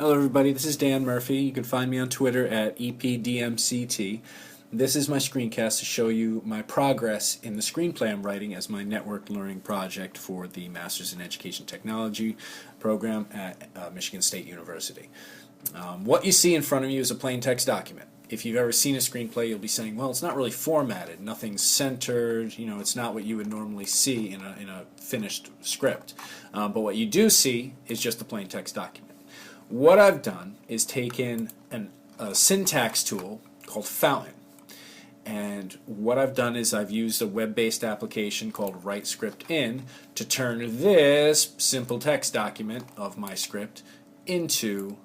Hello everybody, this is Dan Murphy. You can find me on Twitter at EPDMCT. This is my screencast to show you my progress in the screenplay I'm writing as my network learning project for the Masters in Education Technology program at Michigan State University. What you see in front of you is a plain text document. If you've ever seen a screenplay, you'll be saying, well, it's not really formatted, nothing's centered, it's not what you would normally see in a finished script. But what you do see is just a plain text document. What I've done is taken a syntax tool called Fountain, and what I've done is I've used a web-based application called WriteScript to turn this simple text document of my script into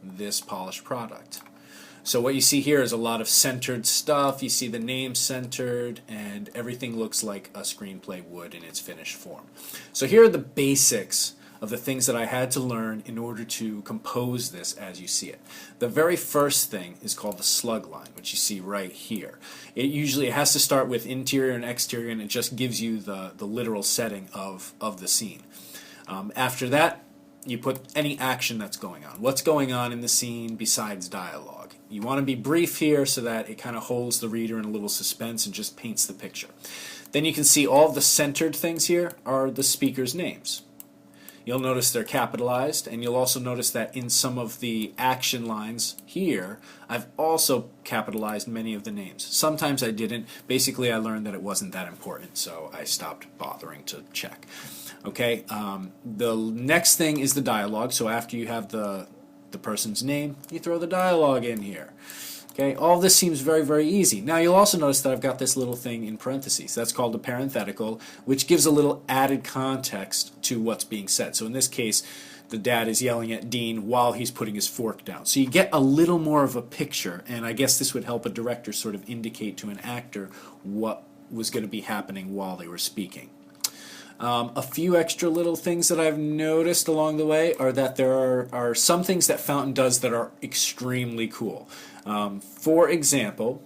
this polished product. So what you see here is a lot of centered stuff. You see the name centered, and everything looks like a screenplay would in its finished form. So here are the basics of the things that I had to learn in order to compose this as you see it. The very first thing is called the slug line, which you see right here. It has to start with interior and exterior, and it just gives you the literal setting of the scene. After that, you put any action that's going on. What's going on in the scene besides dialogue? You want to be brief here so that it kind of holds the reader in a little suspense and just paints the picture. Then you can see all of the centered things here are the speaker's names. You'll notice they're capitalized, and you'll also notice that in some of the action lines here, I've also capitalized many of the names. Sometimes I didn't. Basically, I learned that it wasn't that important, so I stopped bothering to check. Okay, the next thing is the dialogue. So after you have the person's name, you throw the dialogue in here. Okay, all this seems very, very easy. Now you'll also notice that I've got this little thing in parentheses. That's called a parenthetical, which gives a little added context to what's being said. So in this case, the dad is yelling at Dean while he's putting his fork down. So you get a little more of a picture, and I guess this would help a director sort of indicate to an actor what was going to be happening while they were speaking. A few extra little things that I've noticed along the way are that there are some things that Fountain does that are extremely cool. For example,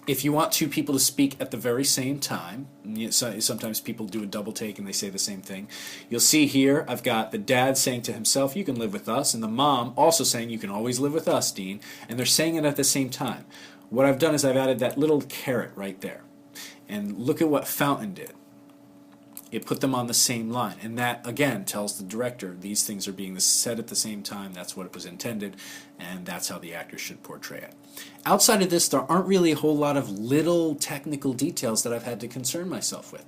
if you want two people to speak at the very same time, sometimes people do a double take and they say the same thing, you'll see here I've got the dad saying to himself, "You can live with us," and the mom also saying, "You can always live with us, Dean," and they're saying it at the same time. What I've done is I've added that little caret right there. And look at what Fountain did. It put them on the same line, and that again tells the director these things are being said at the same time. That's what it was intended, and that's how the actor should portray it. Outside of this, there aren't really a whole lot of little technical details that I've had to concern myself with.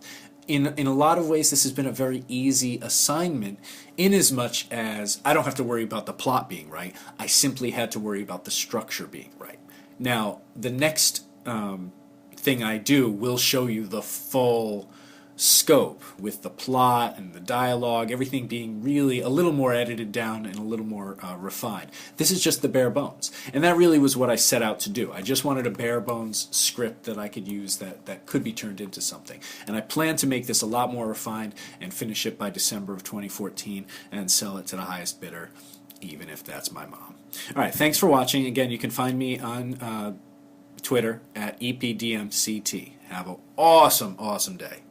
In a lot of ways, this has been a very easy assignment, in as much as I don't have to worry about the plot being right. I simply had to worry about the structure being right. Now, the next thing I do will show you the full scope with the plot and the dialogue, everything being really a little more edited down and a little more refined. This is just the bare bones, and that really was what I set out to do. I just wanted a bare bones script that I could use that could be turned into something, and I plan to make this a lot more refined and finish it by December of 2014 and sell it to the highest bidder, even if that's my mom. Alright, thanks for watching. Again, you can find me on Twitter at EPDMCT. Have an awesome day.